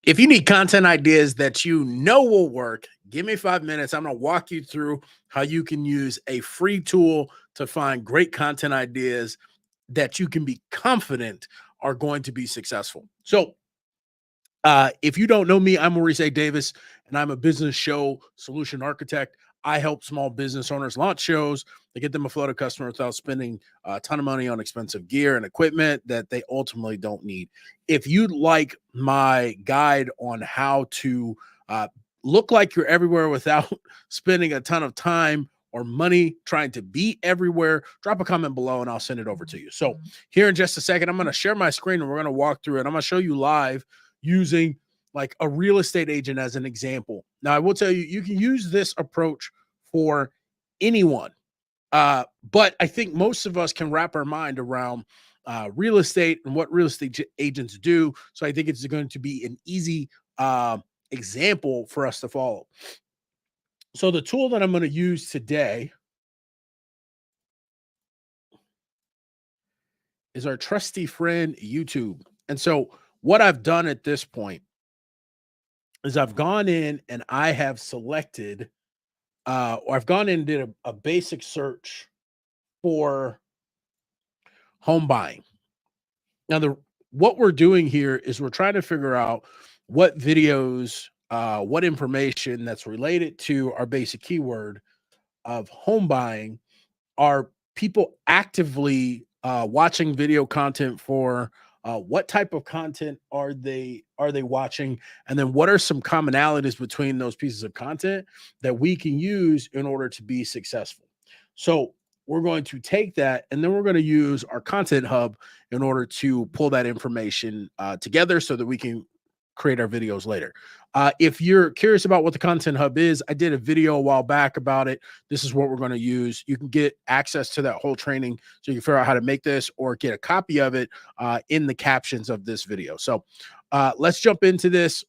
If you need content ideas that you know will work, give me 5 minutes. I'm going to walk you through how you can use a free tool to find great content ideas that you can be confident are going to be successful. So, if you don't know me, I'm Maurice A. Davis, and I'm a business show solution architect. I help small business owners launch shows to get them afloat of customers without spending a ton of money on expensive gear and equipment that they ultimately don't need. If you'd like my guide on how to uh, look like you're everywhere without spending a ton of time or money trying to be everywhere, drop a comment below and I'll send it over to you. So, here in just a second, I'm going to share my screen and we're going to walk through it. I'm going to show you live using like a real estate agent as an example. Now, I will tell you, you can use this approach for anyone. But I think most of us can wrap our mind around real estate and what real estate agents do. So I think it's going to be an easy example for us to follow. So the tool that I'm going to use today is our trusty friend YouTube. And so what I've done at this point is I've gone in and I have selected or I've gone in and did a basic search for home buying. Now, what we're doing here is we're trying to figure out what videos, what information that's related to our basic keyword of home buying are people actively watching video content for. What type of content are they watching, and then what are some commonalities between those pieces of content that we can use in order to be successful? So we're going to take that and then we're going to use our content hub in order to pull that information together so that we can create our videos later. If you're curious about what the content hub is, I did a video a while back about it. This is what we're going to use. You can get access to that whole training so you can figure out how to make this or get a copy of it in the captions of this video. So let's jump into this.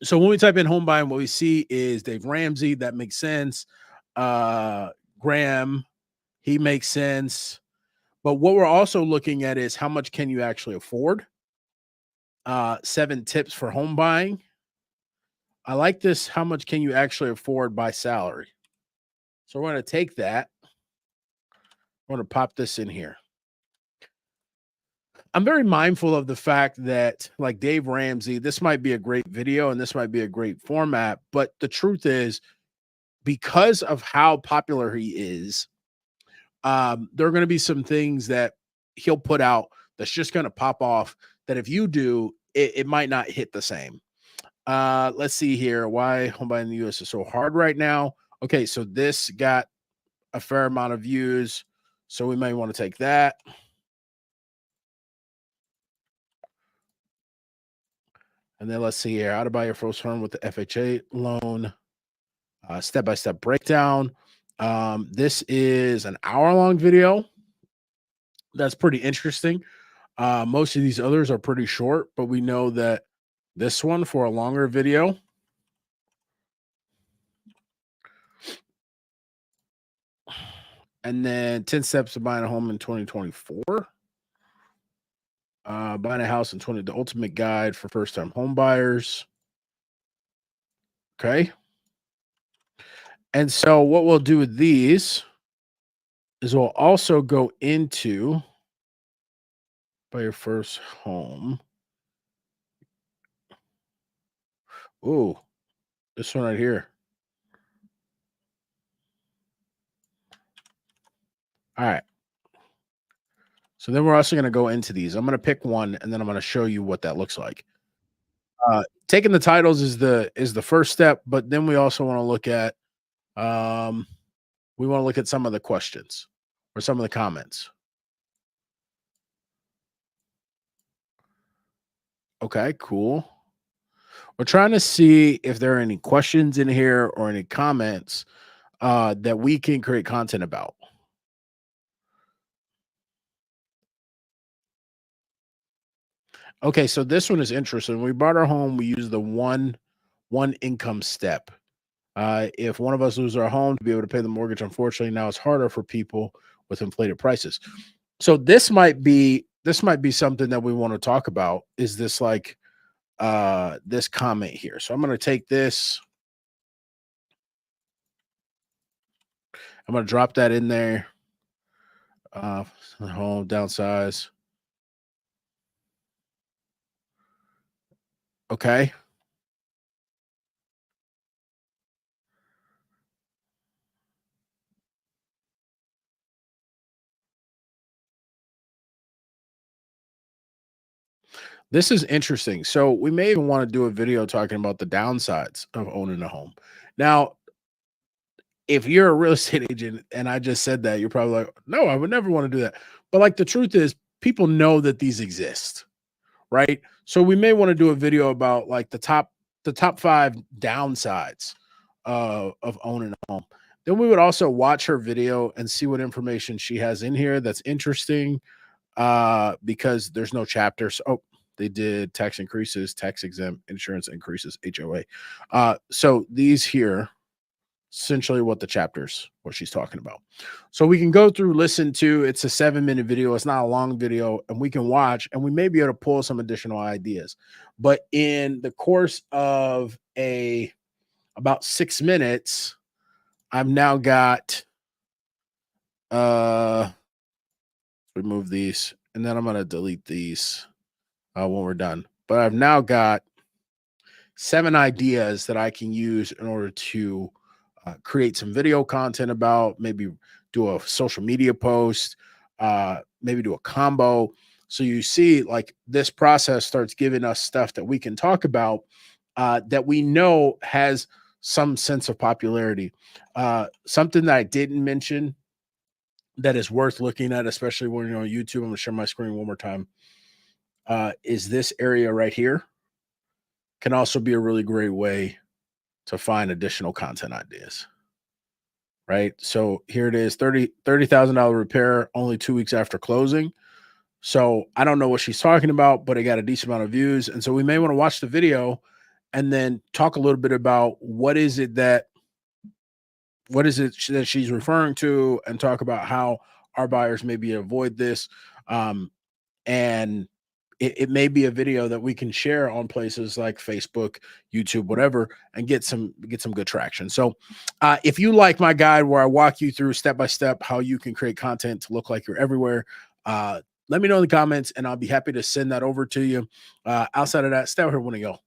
So when we type in home buying, what we see is Dave Ramsey. That makes sense. Graham, he makes sense. But what we're also looking at is how much can you actually afford? 7 tips for home buying. I like this. How much can you actually afford by salary? So we're going to take that. We're going to pop this in here. I'm very mindful of the fact that, like Dave Ramsey, this might be a great video and this might be a great format. But the truth is, because of how popular he is, there are going to be some things that he'll put out that's just going to pop off that if you do, it might not hit the same. Let's see here. Why home buying in the US is so hard right now. Okay, so this got a fair amount of views, so we may want to take that. And then let's see here. How to buy your first home with the FHA loan. Step-by-step breakdown. This is an hour-long video. That's pretty interesting. Most of these others are pretty short, but we know that this one for a longer video. And then 10 steps to buying a home in 2024. Buying a house in 20, the ultimate guide for first-time home buyers. Okay. And so what we'll do with these is we'll also go into buy your first home. Ooh, this one right here. All right. So then we're also going to go into these. I'm going to pick one and then I'm going to show you what that looks like. Taking the titles is the first step, but then we also want to look at some of the questions or some of the comments. Okay, cool. We're trying to see if there are any questions in here or any comments that we can create content about. Okay, so this one is interesting. When we bought our home, we used the one income step. If one of us loses our home to be able to pay the mortgage, unfortunately, now it's harder for people with inflated prices. So this might be something that we want to talk about. Is this like this comment here. So I'm going to take this. I'm going to drop that in there. Home downsize. Okay. This is interesting. So we may even want to do a video talking about the downsides of owning a home. Now, if you're a real estate agent and I just said that, you're probably like, no, I would never want to do that. But like the truth is, people know that these exist, right? So we may want to do a video about like the top 5 downsides of owning a home. Then we would also watch her video and see what information she has in here that's interesting, because there's no chapters. Oh, they did tax increases, tax exempt, insurance increases, HOA. So these here, essentially what she's talking about. So we can go through, listen to, it's a 7-minute video. It's not a long video, and we can watch, and we may be able to pull some additional ideas. But in the course of about 6 minutes, I've now got, remove these, and then I'm going to delete these when we're done. But I've now got 7 ideas that I can use in order to create some video content about, maybe do a social media post, maybe do a combo. So you see, like, this process starts giving us stuff that we can talk about, that we know has some sense of popularity. Something that I didn't mention that is worth looking at, especially when you're on YouTube, I'm going to share my screen one more time, is this area right here. Can also be a really great way to find additional content ideas, right? So here it is, $30,000 repair only 2 weeks after closing. So I don't know what she's talking about, but it got a decent amount of views. And so we may want to watch the video and then talk a little bit about what is it that she's referring to, and talk about how our buyers maybe avoid this. And it may be a video that we can share on places like Facebook, YouTube, whatever, and get some good traction. So if you like my guide where I walk you through step by step how you can create content to look like you're everywhere, let me know in the comments and I'll be happy to send that over to you. Outside of that, stay out here, want to go.